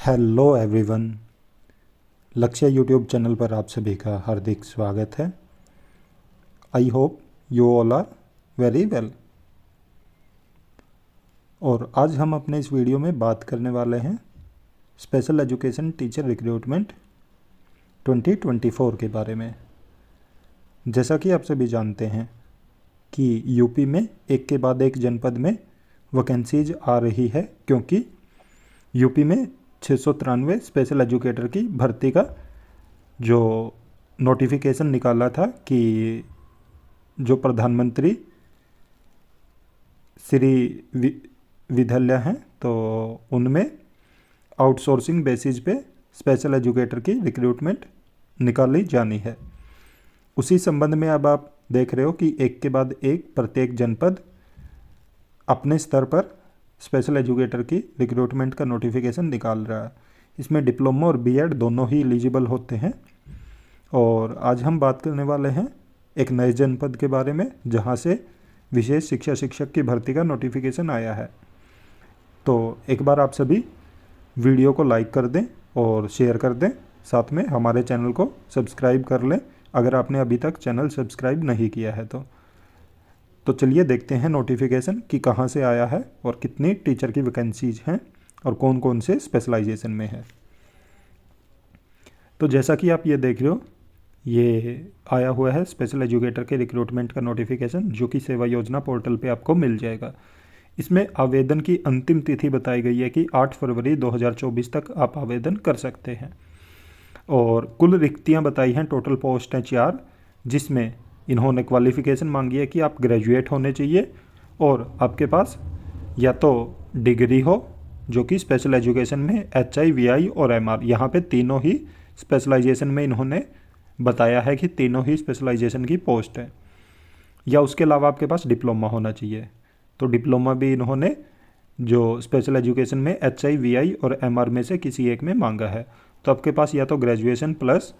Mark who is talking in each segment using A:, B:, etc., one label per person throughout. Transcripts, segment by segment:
A: Hello everyone. Lakshya YouTube channel पर आप सभी का हार्दिक स्वागत है। I hope you all are very well. और आज हम अपने इस वीडियो में बात करने वाले हैं स्पेशल एजुकेशन टीचर रिक्रूटमेंट 2024 के बारे में। जैसा कि आप सभी जानते हैं कि यूपी में एक के बाद एक जनपद में वैकेंसीज आ रही है, क्योंकि यूपी में 693 स्पेशल एजुकेटर की भर्ती का जो नोटिफिकेशन निकाला था कि जो प्रधानमंत्री श्री विद्यालय हैं, तो उनमें आउटसोर्सिंग बेसिस पे स्पेशल एजुकेटर की रिक्रूटमेंट निकाली जानी है। उसी संबंध में अब आप देख रहे हो कि एक के बाद एक प्रत्येक जनपद अपने स्तर पर स्पेशल एजुकेटर की रिक्रूटमेंट का नोटिफिकेशन निकाल रहा है। इसमें डिप्लोमा और बीएड दोनों ही एलिजिबल होते हैं। और आज हम बात करने वाले हैं एक नए जनपद के बारे में, जहां से विशेष शिक्षक की भर्ती का नोटिफिकेशन आया है। तो एक बार आप सभी वीडियो को लाइक कर दें और शेयर कर दें, साथ में हमारे चैनल को सब्सक्राइब कर लें अगर आपने अभी तक चैनल सब्सक्राइब नहीं किया है तो चलिए देखते हैं नोटिफिकेशन कि कहाँ से आया है और कितनी टीचर की वैकेंसीज हैं और कौन कौन से स्पेशलाइजेशन में है। तो जैसा कि आप ये देख रहे हो, ये आया हुआ है स्पेशल एजुकेटर के रिक्रूटमेंट का नोटिफिकेशन, जो कि सेवा योजना पोर्टल पे आपको मिल जाएगा। इसमें आवेदन की अंतिम तिथि बताई गई है कि 8 फरवरी 2024 तक आप आवेदन कर सकते हैं। और कुल रिक्तियाँ बताई हैं, टोटल पोस्ट हैं 4, जिसमें इन्होंने क्वालिफ़िकेशन मांगी है कि आप ग्रेजुएट होने चाहिए और आपके पास या तो डिग्री हो, जो कि स्पेशल एजुकेशन में HI, VI और MR, यहाँ पे तीनों ही स्पेशलाइजेशन में इन्होंने बताया है कि तीनों ही स्पेशलाइजेशन की पोस्ट है, या उसके अलावा आपके पास डिप्लोमा होना चाहिए। तो डिप्लोमा भी इन्होंने जो स्पेशल एजुकेशन में HI, VI और MR में से किसी एक में मांगा है। तो आपके पास या तो ग्रेजुएशन प्लस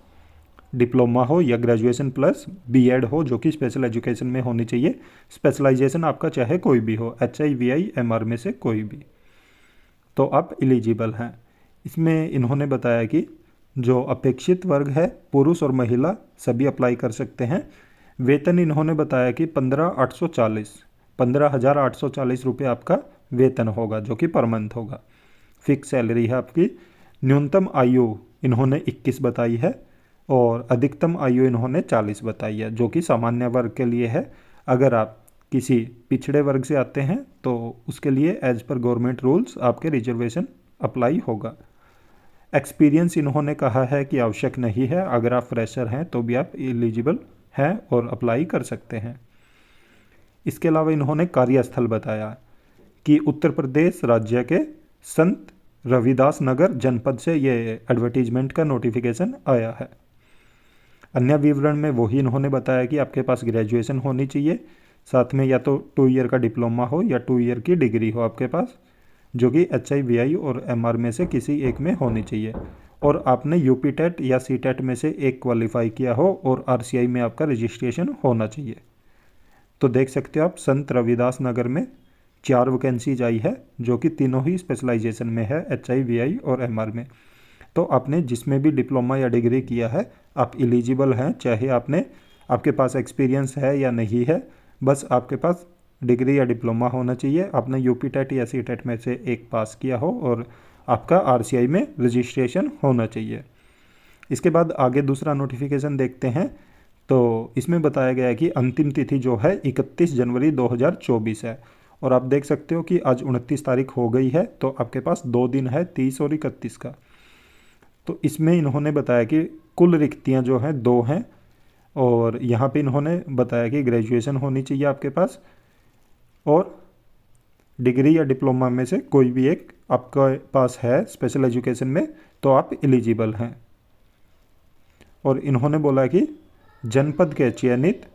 A: डिप्लोमा हो या ग्रेजुएशन प्लस बीएड हो, जो कि स्पेशल एजुकेशन में होनी चाहिए। स्पेशलाइजेशन आपका चाहे कोई भी हो, HI, VI, MR में से कोई भी, तो आप एलिजिबल हैं। इसमें इन्होंने बताया कि जो अपेक्षित वर्ग है, पुरुष और महिला सभी अप्लाई कर सकते हैं। वेतन इन्होंने बताया कि 15,840 रुपये आपका वेतन होगा, जो कि पर मंथ होगा। फिक्स सैलरी है आपकी। न्यूनतम आयु इन्होंने 21 बताई है और अधिकतम आयु इन्होंने 40 बताई है, जो कि सामान्य वर्ग के लिए है। अगर आप किसी पिछड़े वर्ग से आते हैं तो उसके लिए एज पर गवर्नमेंट रूल्स आपके रिजर्वेशन अप्लाई होगा। एक्सपीरियंस इन्होंने कहा है कि आवश्यक नहीं है, अगर आप फ्रेशर हैं तो भी आप एलिजिबल हैं और अप्लाई कर सकते हैं। इसके अलावा इन्होंने कार्यस्थल बताया कि उत्तर प्रदेश राज्य के संत रविदास नगर जनपद से ये एडवर्टीजमेंट का नोटिफिकेशन आया है। अन्य विवरण में वही इन्होंने बताया कि आपके पास ग्रेजुएशन होनी चाहिए, साथ में या तो 2 ईयर का डिप्लोमा हो या 2 ईयर की डिग्री हो आपके पास, जो कि HI, VI और MR में से किसी एक में होनी चाहिए। और आपने यूपी टेट या CTET में से एक क्वालिफाई किया हो और RCI में आपका रजिस्ट्रेशन होना चाहिए। तो देख सकते हो आप, संत रविदास नगर में 4 वैकेंसीज आई है, जो कि तीनों ही स्पेशलाइजेशन में है, HI, VI और MR में। तो आपने जिसमें भी डिप्लोमा या डिग्री किया है आप एलिजिबल हैं, चाहे आपके पास एक्सपीरियंस है या नहीं है, बस आपके पास डिग्री या डिप्लोमा होना चाहिए। आपने यूपी टेट या CTET में से एक पास किया हो और आपका RCI में रजिस्ट्रेशन होना चाहिए। इसके बाद आगे दूसरा नोटिफिकेशन देखते हैं। तो इसमें बताया गया है कि अंतिम तिथि जो है 31 जनवरी 2024 है। और आप देख सकते हो कि आज 29 तारीख हो गई है, तो आपके पास 2 दिन है, 30 और 31 का। तो इसमें इन्होंने बताया कि कुल रिक्तियां जो हैं 2 हैं, और यहाँ पे इन्होंने बताया कि ग्रेजुएशन होनी चाहिए आपके पास और डिग्री या डिप्लोमा में से कोई भी एक आपके पास है स्पेशल एजुकेशन में, तो आप एलिजिबल हैं। और इन्होंने बोला कि जनपद के चयनित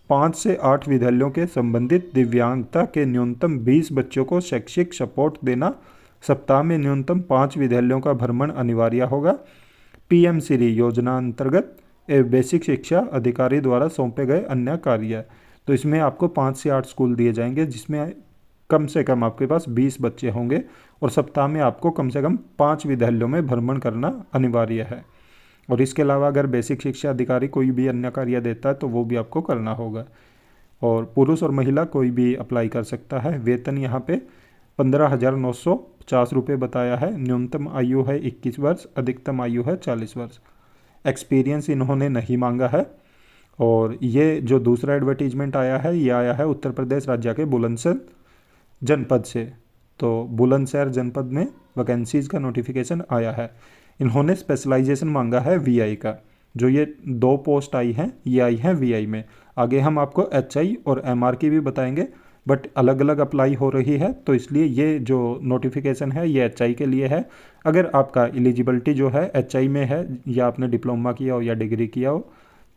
A: 5 से 8 विद्यालयों के संबंधित दिव्यांगता के न्यूनतम 20 बच्चों को शैक्षिक सपोर्ट देना। सप्ताह में न्यूनतम 5 विद्यालयों का भ्रमण अनिवार्य होगा। PM श्री योजना अंतर्गत बेसिक शिक्षा अधिकारी द्वारा सौंपे गए अन्य कार्य। तो इसमें आपको 5 से 8 स्कूल दिए जाएंगे, जिसमें कम से कम आपके पास 20 बच्चे होंगे और सप्ताह में आपको कम से कम 5 विद्यालयों में भ्रमण करना अनिवार्य है। और इसके अलावा अगर बेसिक शिक्षा अधिकारी कोई भी अन्य कार्य देता है तो वो भी आपको करना होगा। और पुरुष और महिला कोई भी अप्लाई कर सकता है। वेतन यहाँ पे 15,950 रुपये बताया है। न्यूनतम आयु है 21 वर्ष, अधिकतम आयु है 40 वर्ष। एक्सपीरियंस इन्होंने नहीं मांगा है। और ये जो दूसरा एडवर्टीजमेंट आया है ये आया है उत्तर प्रदेश राज्य के बुलंदशहर जनपद से। तो बुलंदशहर जनपद में वैकेंसीज़ का नोटिफिकेशन आया है। इन्होंने स्पेशलाइजेशन मांगा है वीआई का। जो ये 2 पोस्ट आई हैं ये आई हैं वीआई में। आगे हम आपको एचआई और एमआर की भी बताएंगे, बट अलग अलग अप्लाई हो रही है तो इसलिए ये जो नोटिफिकेशन है ये एचआई के लिए है। अगर आपका एलिजिबिलिटी जो है एचआई में है या आपने डिप्लोमा किया हो या डिग्री किया हो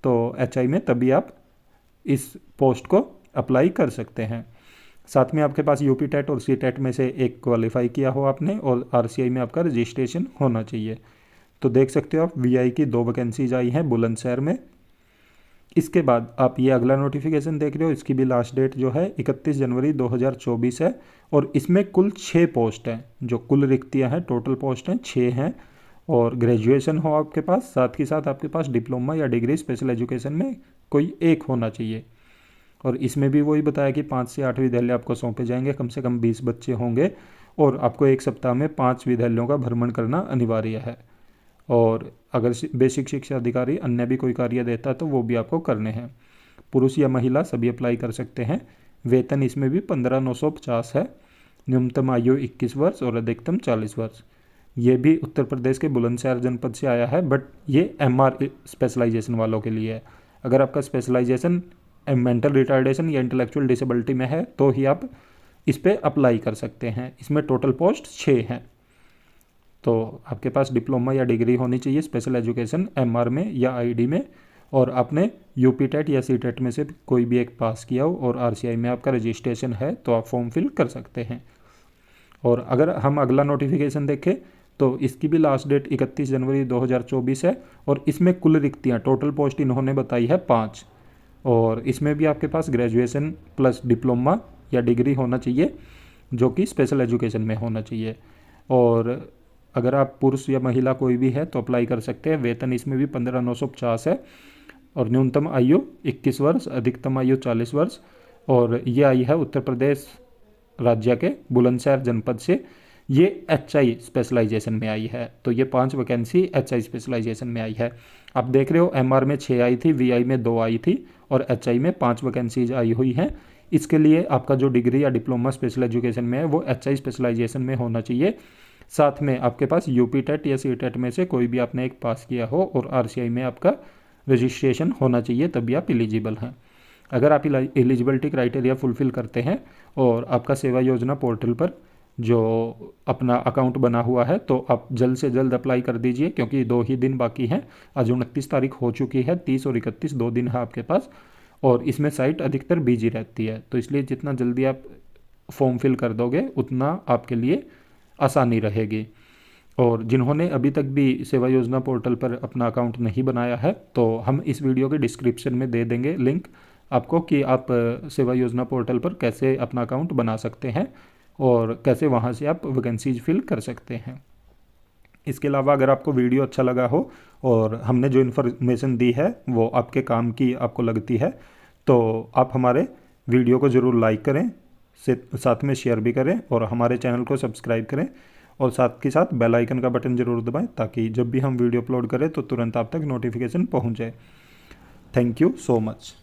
A: तो एचआई में तभी आप इस पोस्ट को अप्लाई कर सकते हैं। साथ में आपके पास यूपी टेट और सी टेट में से एक क्वालिफाई किया हो आपने और आरसीआई में आपका रजिस्ट्रेशन होना चाहिए। तो देख सकते हो आप वीआई की 2 वैकेंसीज आई हैं बुलंदशहर में। इसके बाद आप ये अगला नोटिफिकेशन देख रहे हो, इसकी भी लास्ट डेट जो है 31 जनवरी 2024 है और इसमें कुल 6 पोस्ट हैं। जो कुल रिक्तियां हैं टोटल पोस्ट हैं 6 हैं और ग्रेजुएशन हो आपके पास, साथ ही साथ आपके पास डिप्लोमा या डिग्री स्पेशल एजुकेशन में कोई एक होना चाहिए। और इसमें भी वही बताया कि 5 से 8 विद्यालय आपको सौंपे जाएंगे, कम से कम 20 बच्चे होंगे और आपको एक सप्ताह में 5 विद्यालयों का भ्रमण करना अनिवार्य है। और अगर बेसिक शिक्षा अधिकारी अन्य भी कोई कार्य देता है तो वो भी आपको करने हैं। पुरुष या महिला सभी अप्लाई कर सकते हैं। वेतन इसमें भी 15,950 है। न्यूनतम आयु 21 वर्ष और अधिकतम 40 वर्ष। ये भी उत्तर प्रदेश के बुलंदशहर जनपद से आया है, बट ये एमआर स्पेशलाइजेशन वालों के लिए है। अगर आपका स्पेशलाइजेशन मेंटल रिटार्डेशन या इंटेलेक्चुअल डिसेबिलिटी में है तो ही आप इस पर अप्लाई कर सकते हैं। इसमें टोटल पोस्ट 6 हैं। तो आपके पास डिप्लोमा या डिग्री होनी चाहिए स्पेशल एजुकेशन एमआर में या आईडी में, और आपने यूपी टेट या सी टेट में से कोई भी एक पास किया हो और आरसीआई में आपका रजिस्ट्रेशन है तो आप फॉर्म फिल कर सकते हैं। और अगर हम अगला नोटिफिकेशन देखें तो इसकी भी लास्ट डेट 31 जनवरी 2024 है और इसमें कुल रिक्तियाँ टोटल पोस्ट इन्होंने बताई है 5 और इसमें भी आपके पास ग्रेजुएशन प्लस डिप्लोमा या डिग्री होना चाहिए जो कि स्पेशल एजुकेशन में होना चाहिए। और अगर आप पुरुष या महिला कोई भी है तो अप्लाई कर सकते हैं। वेतन इसमें भी 15,950 है और न्यूनतम आयु 21 वर्ष, अधिकतम आयु 40 वर्ष। और ये आई है उत्तर प्रदेश राज्य के बुलंदशहर जनपद से। ये एचआई स्पेशलाइजेशन में आई है। तो ये 5 वैकेंसी एचआई स्पेशलाइजेशन में आई है। आप देख रहे हो एमआर में 6 आई थी, वीआई में 2 आई थी और एचआई में 5 वैकेंसीज आई हुई हैं। इसके लिए आपका जो डिग्री या डिप्लोमा स्पेशल एजुकेशन में है वो एचआई स्पेशलाइजेशन में होना चाहिए। साथ में आपके पास यूपी टेट या सी टेट में से कोई भी आपने एक पास किया हो और आरसीआई में आपका रजिस्ट्रेशन होना चाहिए तभी आप एलिजिबल हैं। अगर आप एलिजिबिलिटी क्राइटेरिया फुलफिल करते हैं और आपका सेवा योजना पोर्टल पर जो अपना अकाउंट बना हुआ है तो आप जल्द से जल्द अप्लाई कर दीजिए, क्योंकि 2 ही दिन बाकी हैं। आज 29 तारीख हो चुकी है, 30 और 31 2 दिन है आपके पास और इसमें साइट अधिकतर बिजी रहती है। तो इसलिए जितना जल्दी आप फॉर्म फिल कर दोगे उतना आपके लिए आसानी रहेगी। और जिन्होंने अभी तक भी सेवा योजना पोर्टल पर अपना अकाउंट नहीं बनाया है तो हम इस वीडियो के डिस्क्रिप्शन में दे देंगे लिंक आपको कि आप सेवा योजना पोर्टल पर कैसे अपना अकाउंट बना सकते हैं और कैसे वहां से आप वैकेंसीज फिल कर सकते हैं। इसके अलावा अगर आपको वीडियो अच्छा लगा हो और हमने जो इन्फॉर्मेशन दी है वो आपके काम की आपको लगती है तो आप हमारे वीडियो को ज़रूर लाइक करें, साथ में शेयर भी करें और हमारे चैनल को सब्सक्राइब करें और साथ के साथ बेल आइकन का बटन ज़रूर दबाएं ताकि जब भी हम वीडियो अपलोड करें तो तुरंत आप तक नोटिफिकेशन पहुंच जाए। Thank you so much.